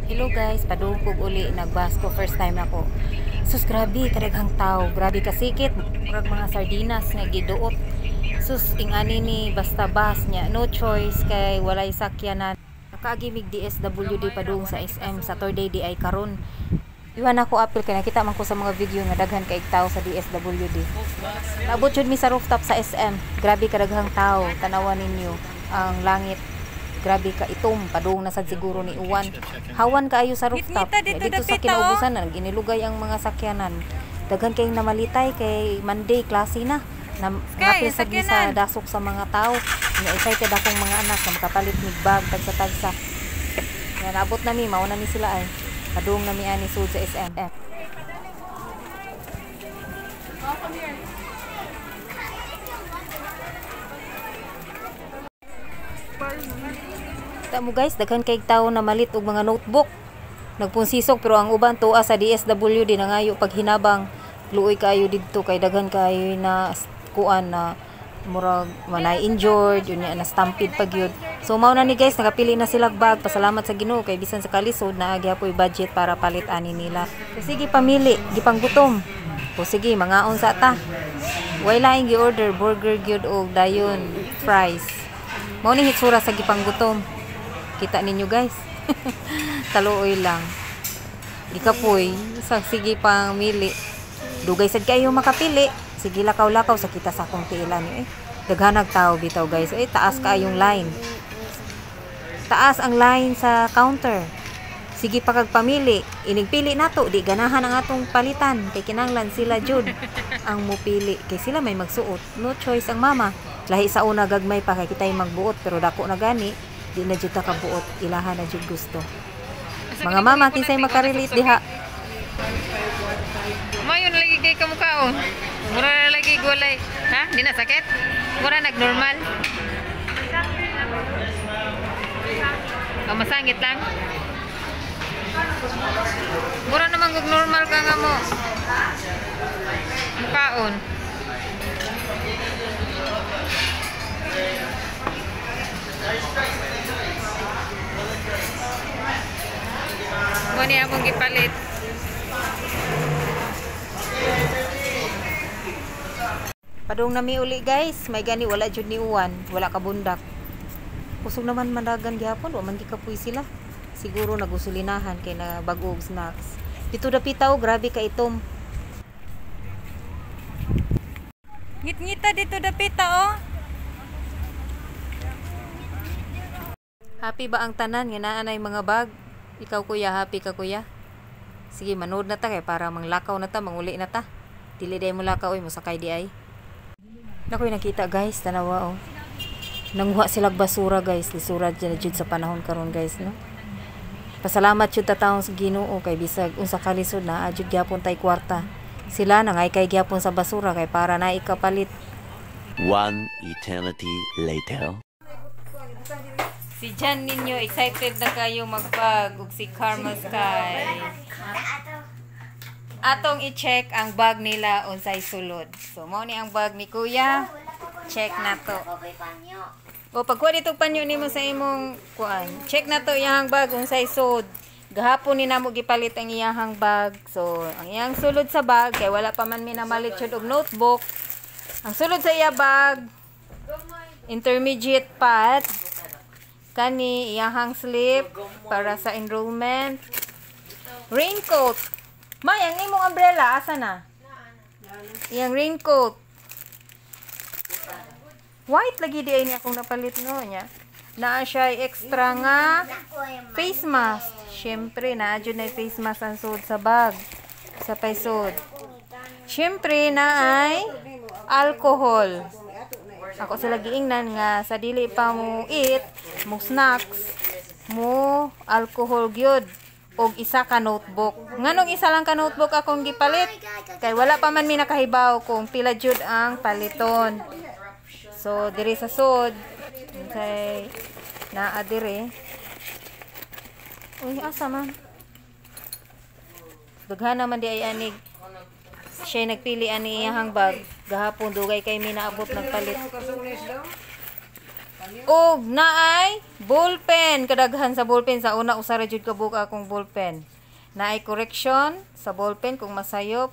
Hello guys, padungkog uli nagbas ko first time ako. Sus grabe kadaghang tao, grabe kasikit, murag mga sardinas nga giduot. Sus ingani ni basta bus nya, no choice kay walay sakyanan. Nakaagimig DSWD padung sa SM Saturday di ay karon. Iwan ako apil kay nakita man ko sa mga video nga daghan kay tao sa DSWD. Naabot jud mi sa rooftop sa SM. Grabe kadaghang tao, tanawan ninyo ang langit. Grabe ka itom, padung na sad siguro ni Uwan. Hawan kaayo sa rooftop. Dito sa kinaubusan na ginilugay ang mga sakyanan. Daghan kay namalitay kay Monday klase na. Napil sad mi sa dasok sa mga tao. Nga excited akong mga anak na makapalit mig bag tagsa-tagsa. Nga naabot na mi, mao na ni sila ay. Padung na mi ani sud sa SM. Tamo guys, daghan kay tao na malit og mga notebook. Nagpunsisok pero ang uban tuwa sa DSWD nangayo paghinabang. Luoy kayo didto kay daghan kayo na kuan na murag manay injured, yun na stampede pag yun. So mao na ni guys, nakapili na sila bag. Pasalamat sa Ginoo kay bisan sa kalisod na agyapoy budget para palit ani nila. So, sige pamili, gipanggutom. O sige, mangaon sa ta. Way laing gi-order burger gyud og dayon fries. Mao ni hitsura sa gipanggutom. Kita ninyo guys. Taluoy lang. Gikapoy, sige pang mili. Dugay sad kayo makapili. Sige lakaw-lakaw sa kita sa akong tiilan eh. Daghanag tao bitaw guys. Taas kaayong line. Taas ang line sa counter. Sige pa kag pamili. Inigpili nato, di ganahan ang atong palitan kay kinahanglan sila jud ang mupili kay sila may magsuot. No choice ang mama. Lahi sa una gagmay pa kay kitay magbuot pero dako na gani. Di na jud ta kabuot, ilahan na jud gusto. Mga mama kinsay makarelate diha. Mayon lagi kay kamukhaon. Mura na lagi gulay. Ha? Di na sakit? Mura nagnormal. Masangit lang. Mura naman gug normal ka nga mo. Mukhaon. Muni akong gipalit. Padung nami uli guys, may gani wala jud ni Uwan, wala ka bundak. Kusog naman mandagan gyapon, wa man gikapoy sila. Siguro nagusulinahan kay na bagog snacks. Dito dapita o grabe ka itom. Ngit-ngita dito dapita oh. Happy ba ang tanan nga naa nay mga bag? Ikaw kuya, happy ka kuya? Sige, manood na ta kay para manglakaw na ta, manguli na ta. Dili day mo lakaw oy, mosakay di ay. Nakoy nakita guys, tanawa oh. Nanghuwa sila basura guys, lisura dyan jud sa panahon karon guys no. Pasalamat jud ta taong sa Ginoo kay bisag unsa kalisod na adjud gyapon tay kwarta. Sila nangay kay gyapon sa basura kay para na ikapalit. One eternity later. Si Jan ninyo excited na kayo magpag ug si Karma Sky. Atong i-check ang bag nila unsay sulod. So mao ni ang bag ni Kuya. Check na to. O pagkuha dito panyo nimo sa imong kuan. Check na to iyang bag unsay sud. Gahapon ni namo gipalit ang iyang bag. So ang iyang sulod sa bag kay wala pa man minamalit jud og notebook. Ang sulod sa iya bag intermediate pad. Kani iyang slip para sa enrollment. Raincoat. May ang imong umbrella asa na? Iyang raincoat. White lagi di ay niya akong napalit no nya. Naa siya extra nga face mask. Syempre na jud na face mask ang sud sa bag. Sa paisod. Syempre na ay alcohol. Ako sila giingnan nga sa dili pa mo eat, mo snacks, mo alcohol gyud og isa ka notebook. Nganong isa lang ka notebook akong gipalit? Kay wala pa man mi nakahibaw kung pila jud ang paliton. So diri sa sud kay naa diri. Uy, asa man? Daghan naman di ay anig. Siya nagpili ani iyang bag. Gahapon dugay kay mi naabot nagpalit. Og naay ballpen, kadaghan sa ballpen sa una usara jud ka buka akong ballpen. Naay correction sa ballpen kung masayop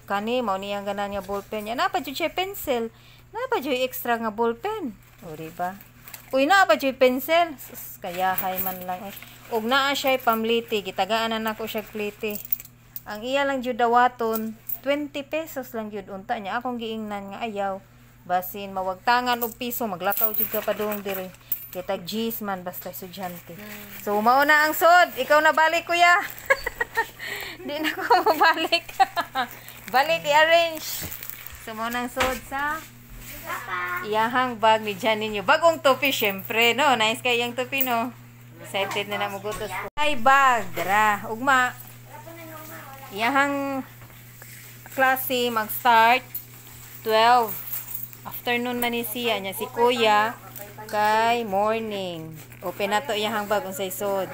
kani mao niyang ganan nga ballpen. Ya na pa jud siya pencil. Na pa jud extra nga ballpen. O di ba? Uy na pa jud pencil. Sus, kayahay man lang eh. Og naa siya pamliti, gitagaan na nako siya pliti. Ang iya lang jud dawaton 20 pesos lang jud unta niya akong giingnan nga ayaw. Basin mawagtangan og piso maglakaw jud ka padung diri. Kita G's man basta estudyante. So mao na ang sod. Ikaw na balik kuya. Di na ko mabalik. Balik i-arrange. So mao na ang sod sa iyahang bag ni Jan ninyo. Bagong topi syempre no. Nice kay yang topi no. Excited na mo gutos ko. Ay bag dra. Ugma. Iyahang klase mag-start 12. Afternoon man ni siya niya si kuya kay morning. Open na to iyang bag unsay sod.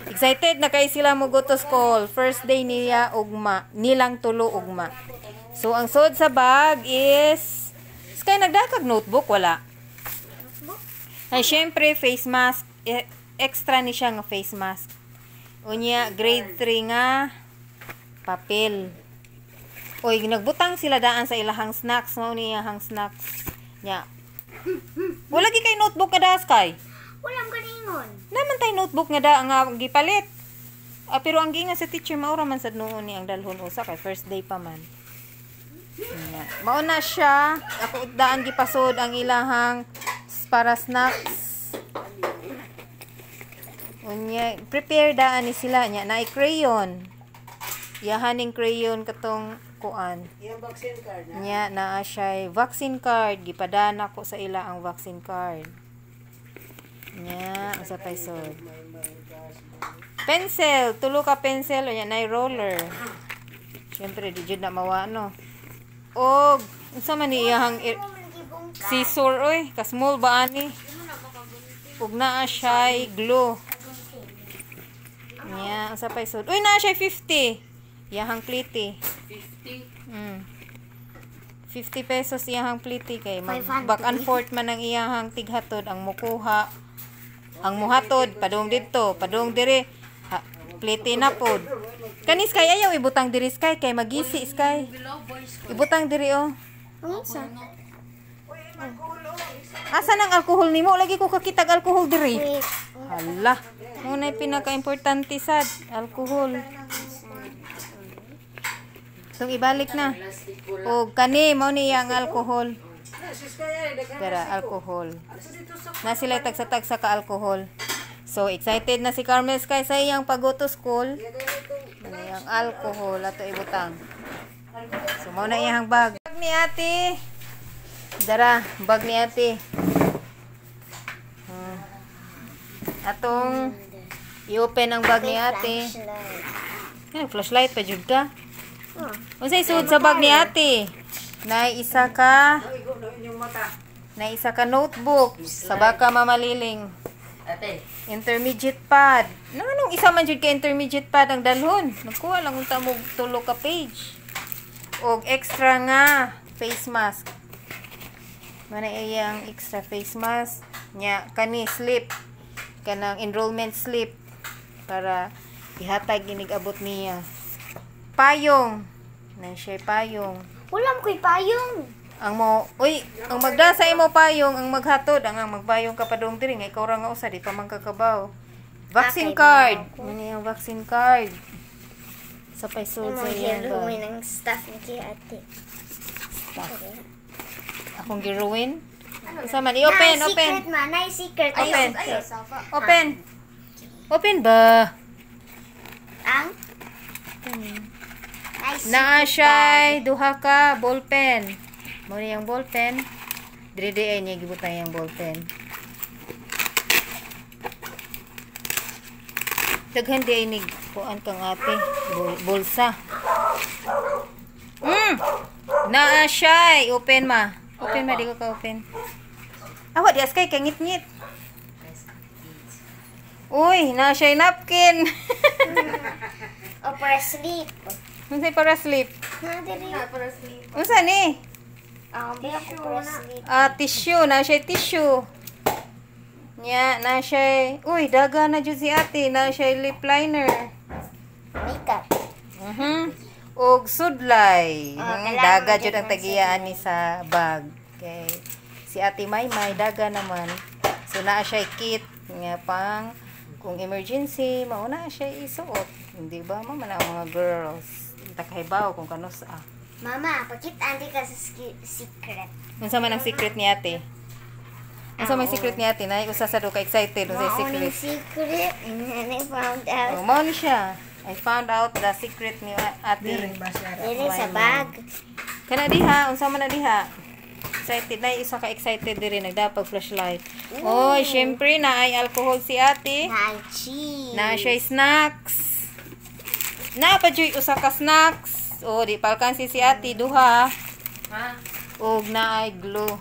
Excited na kay sila mo go to school. First day niya ugma, nilang tulo ugma. So ang sod sa bag is kay nagdakag notebook wala. Ay syempre face mask, extra ni siya nga face mask. Unya grade 3 nga papel. Oy, nagbutang sila daan sa ilahang snacks. Mao ni iyahang snacks. Nya. Wala gi kay notebook kada kay. Walang ganingon. Naman tay notebook nga da nga gipalit. Pero ang ginga sa teacher mao ra man sad noon ni ang dalhon usa kay first day pa man. Nya. Mao na siya. Ako daan gipasod ang ilahang para snacks. Unya, prepare daan ni sila nya na crayon. Yahaning crayon katong kuan. Yung vaccine card na. Nya naa siya vaccine card. Gipadana ko sa ila ang vaccine card. Nya usa pay sod. Pencil, tulo ka pencil nya nay roller. Syempre di jud na mawa no. Og unsa man ni iyang scissor oy, ka small ba ani? Ug naa siya glue. Nya usa pay sod. Uy naa siya 50. Iyahang pliti. 50 pesos iyahang pliti kay back and forth man ang iyahang tighatod ang mukuha ang muhatod padung didto padung diri pliti na pod kanis kay ayaw ibutang diri kay magisi kay ibutang diri oh Unsa? asa nang alcohol nimo lagi ko kakitag alcohol diri Wait. hala mo na pinaka importante sad alcohol. So ibalik na. O kani mao ni ang alcohol. Pero alcohol. Na sila tagsa-tagsa ka alcohol. So excited na si Carmel Sky sa iyang pag-go to school. Ano yung alcohol ato ibutang. So mao na iyang bag. Bag ni ate. Dara, bag ni ate. Atong i-open ang bag ni ate. Flashlight pa jud ka. Unsay suod sa bag ni ate? Nay isa ka notebook sa baka mamaliling. Ate. Intermediate pad. Nanong isa man jud ka intermediate pad ang dalhon. Nagkuha lang unta mo tulo ka page. Og extra nga face mask. Mana iyang extra face mask nya kani slip kanang enrollment slip para ihatag ginig-abot niya. Payong. Nan siya payong. Walang ko'y payong. Ang mo, uy, ang magdasa imo payong, ang maghatod, ang magbayong ka pa doong diri nga ikaw ra nga usa di pa man kakabaw. Vaccine Okay, card. bawo. Ano yung vaccine card? Sa paisod sa Mga iyang giruin bag. ng staff ni kay ate. Akong giruin. Sa man, i-open, Nay, open. secret man. Nay, secret. Open. Ay, secret. Open. Open ba? Ang? Nay, Naa secret siya duha ka ballpen. Mo ni yung ballpen. Diri ay niya gibutang yung ballpen. Daghan di ay nig kuan kang ate bulsa. Naa siya open ma. Open ma di ko ka open. Awa di askay kay ngit-ngit. Uy, naa siya napkin. O para sleep. Unsay para sleep? Na diri. Para sleep. Unsa ni? Ang biya ko para sleep. Tissue, na siya tissue. Nya, na siya, uy, daga na dyan si ate, na siya lip liner. Makeup. Og sudlay. Kailangan Daga mo dyan dyan ang ng tagiyaan ni sa bag. Okay. Si ate Maymay, daga naman. So, naa siya kit. Nga pang, kung emergency, mauna siya isuot. Hindi ba, mama na ang mga girls. Takahibaw kung kanus Mama, pakita ka sa secret. Unsa man ang secret ni ate? Unsa may secret ni ate? Nay usa sa do ka excited unsa secret? Secret. And then I found out. Oh, mao ni siya. I found out the secret ni ate. Dili sa bag. Kana diha, unsa man na diha? Excited na isa ka excited diri nagdapag flashlight. Oy, syempre na ay alcohol si ate. Na cheese. Na siya snacks. Na pa joy usa ka snacks. Oh, di palkan si ate duha. Ha? Og na ay glue.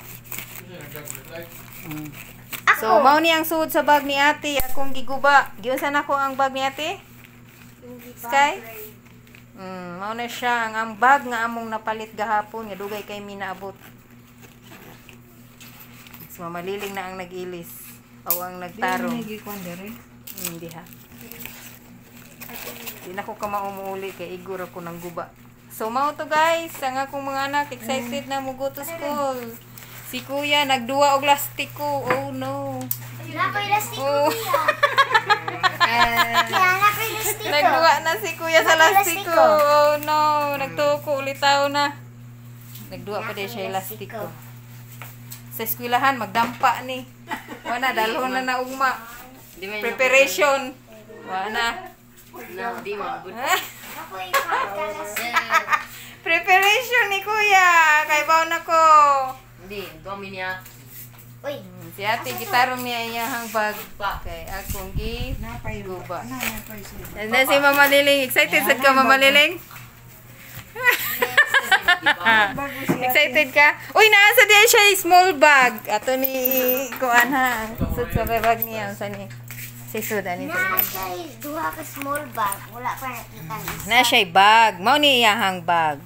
Ako. So, mao ni ang suod sa bag ni ate. Akong giguba. Giunsan ako ang bag ni ate? Sky? Mao na siya. Ang bag nga among napalit gahapon. Nga dugay kay mi naabot. So, mamaliling na ang nag-ilis. O ang nagtarong. Hindi ha. Hindi na ko ka maumuuli kay igor ako ng guba. So, mao to guys. Ang akong mga anak. Excited na mo go to school. Si kuya, nagduwa og lastiko. Oh no. Nakoy lastiko. Oh. Kaya nakoy lastiko. Nagduwa na si kuya sa lastiko. Oh no. Nagtuko ulitaw na. Nagduwa pa din siya yung lastiko. Sa eskwelahan, magdampa ni. Wala, dalhon na ugma. Preparation. Wala. No, di mo. Nakoy podcast. Preparation ni kuya. Kay baw na ko. Hindi, gawin niya. Uy. Si ate, gitarong niya iyahang bag. Kay akong guba. And then si Mama Liling. Excited sad ka, Mama Liling? Excited ka? Uy, naasa diyan siya small bag. Ato ni kuan ha. Sud sa bag niya. Sa ni si Sud ani sa Na siya duha ka small bag. Wala pa nakita ang isa. na siya bag. Mao ni iyahang bag.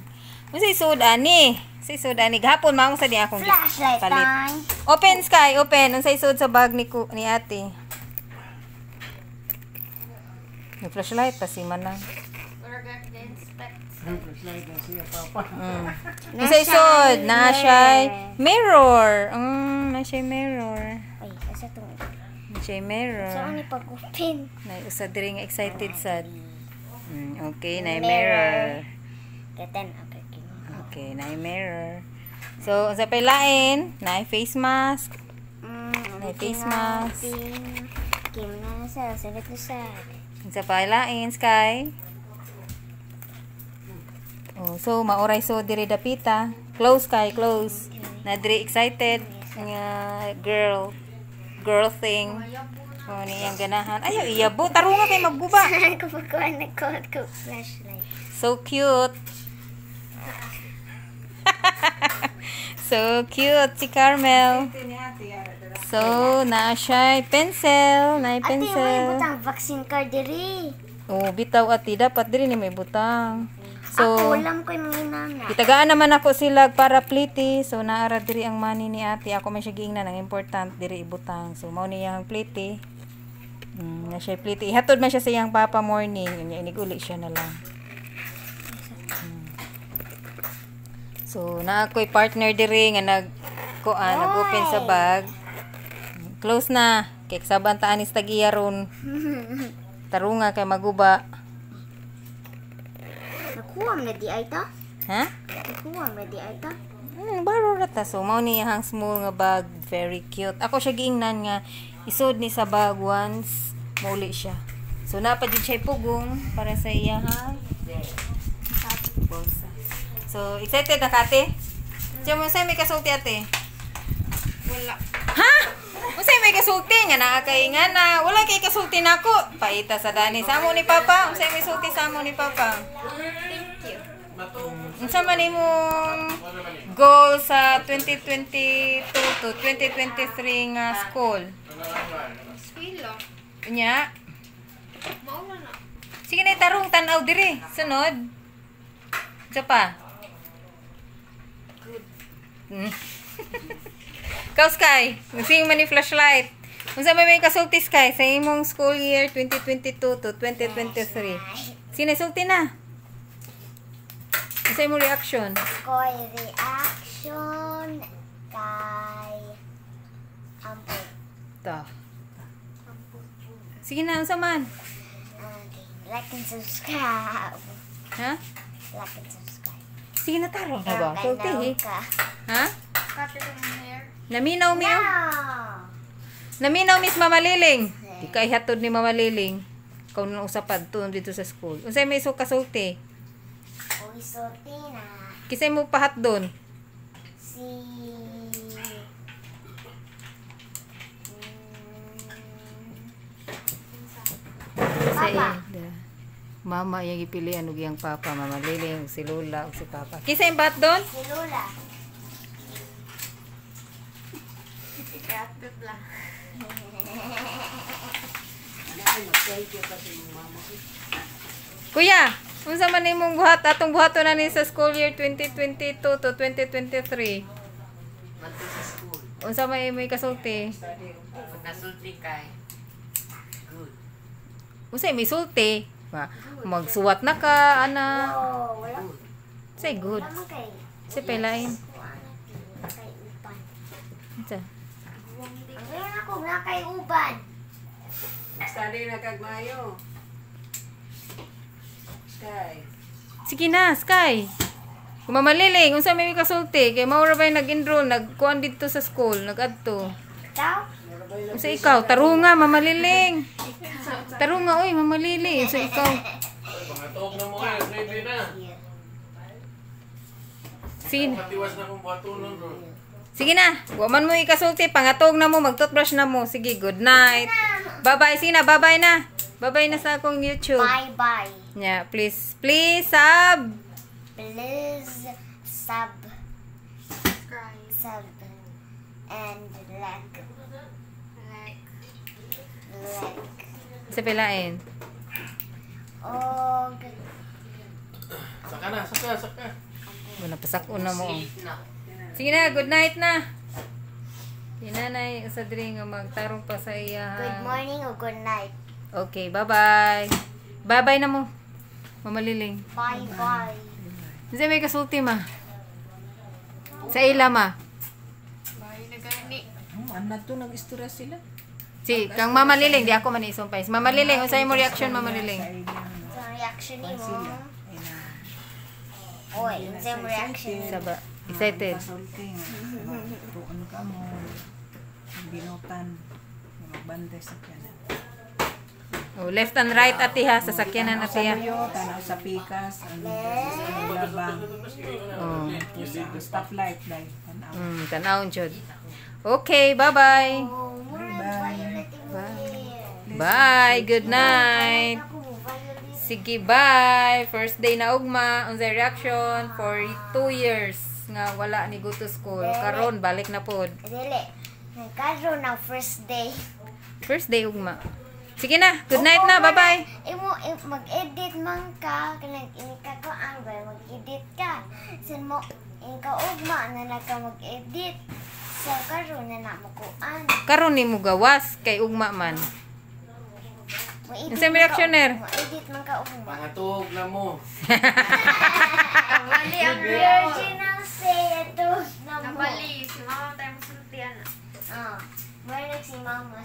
Si Sud ani. Si Sud ani gahapon maong sa di akong Flashlight palit. time. Open Sky, open. Unsay sud sa bag ni ate? May flashlight pa si Manang. Unsay sud? Na siya mirror. Na siya mirror. Uy, asa to? Na siya mirror. Saan ni pag-open? Na usa diri nga excited sad. Okay, na mirror. Keten, okay. Okay, na mirror. So, unsa pay lain? Na face mask. May face mask. Kim na sa salit na sa. Unsa pay lain, Sky? Oh, so mauray so diri dapita. Close Sky, close. Na diri excited nga girl thing. Oh, niyang ganahan. Ayaw iyabo, tarunga kay magguba. Saan ko pagkuhan na ko flashlight? So cute. So cute si Carmel. So, na siya pencil. Na Ate, may pencil. butang vaccine card diri. Oh, bitaw ati. Dapat diri ni may butang. Ako, So, alam ko yung mga inana. itagaan naman ako sila para pliti. So, naara diri ang money ni ate. Ako may siya giingnan. Ang important diri ibutang. So, mao niya ang pliti. Na siya pliti. Ihatod man siya sa iyang papa morning. Iniguli siya na lang. So, na ako'y partner diri nga nag-open sa bag. Close na. Kay kasaban ta anis tagiya ron. Tarunga kay maguba. Nakuha mo na di ay ta? Ha? Nakuha mo na di ay ta? Baro rata. So, mao ni hang small nga bag. Very cute. Ako siya giingnan nga isod ni sa bag once mauli siya. So, napadid siya pugong para sa iya ha. Bolsa. So, excited na ka, ate? Diyan mo sa'yo may kasulti, ate? Wala. Ha? Usay may kasulti nga nakakay nga na wala kay kasulti nako. Paita sa dani samo ni papa. Usay may sulti samo ni papa. Thank you. Unsa man imong goal sa 2022 to 2023 nga school? Eskwela. Unya? Mauna na. Sige na tarong tan-aw diri. Sunod. Sa pa. Good. Kau Sky, sing man ni flashlight. Unsa may kasulti Sky sa imong school year 2022 to 2023? Sino sulti na? Unsa imong reaction? Koy reaction kay Ampun. Ta. Sige na, unsa man? Like and subscribe. Ha? Like and subscribe. Sige na tarong na ba? Sulti eh. Ka. Ha? Naminaw mi. No! Naminaw Miss Mama Liling. Di kay hatod ni Mama Liling. Ikaw nang usapad tuon dito sa school. Unsay may kasulti? Uy, sorti na. Kisay mo pahat doon. Si... Sa Mama yung ipilian ug yang papa, Mama Liling, ug si Lola, ug si papa. Kisay bahat doon? Si Lola. Kuya, unsa man imong buhat atong buhaton na ni sa school year 2022 to 2023? Manto sa school. Unsa may kasulti? Pagkasulti kay. Good. Unsa may sulti? Magsuwat na ka ana. Oh, wala. Say good. Wala man kay. Say pelain. Kay uban. Unsa? Ang ganyan ako na kay uban. Study na kagmayo. Sky. Sige na, Sky. Kumamaliling, unsa may kasulti? Kay mao ra bay nag-enroll, nagkuan dito sa school, nag-adto. Ikaw? Unsa ikaw? Tarunga, mamaliling. Tarunga, oy, mamaliling. Unsa ikaw? Pangatog na mo kayo, ready na. Sige, Matiwas na kong batunon bro. sige na. Wa man mo ikasulti, pangatog na mo, mag-toothbrush na mo. Sige, good night. Bye-bye, Sina, bye-bye na. Bye-bye na sa akong YouTube. Bye-bye. Yeah, please sub. Please sub. Sub. And like. Sa pelain. Og. Saka na, saka. Wala pasakon na mo. Silip na. Sige na, good night na. Tinanay sa diri nga magtarong pa sa iya. Good morning or good night. Okay, bye-bye. Bye-bye na mo. Mamaliling. Bye-bye. Kasi may kasulti ma. Sa ila ma. Ano to nag-istorya sila? Si, kang mamaliling, di ako man isumpay. Mamaliling, unsay mo reaction mamaliling? So, reaction ni mo. Oy, yung reaction. Saba, excited. Pasulti nga. Tuon ka mo. Binutan. Magbantay sa kanan. Oh, left and right ati ha, sasakyanan ati ha. Tanaw sa pikas. Ang labang. Oh. Sa stoplight dahil. Tanaw. Tanawon jud. Okay, bye-bye. Oh, mura violet yung hair. Bye, good night. Ako mo, violet. Sige, bye. First day na ugma, unsay reaction for 2 years nga wala ni go to school. Karon balik na pod. Dili. Nagkaroon ng first day. First day ugma. Sige na, good night na, bye-bye. Imo mag-edit man ka, kanang inika ko ang mag-edit ka. Sin mo ikaw ugma na ka mag-edit. So karon na namukuan. Karon nimo gawas kay ugma man. Unsay may reactioner? Mag-edit man ka ugma. Pangatog na mo. Mali ang original say ito na mo. Nabali, si mama tayo masultian. Ah, may si mama.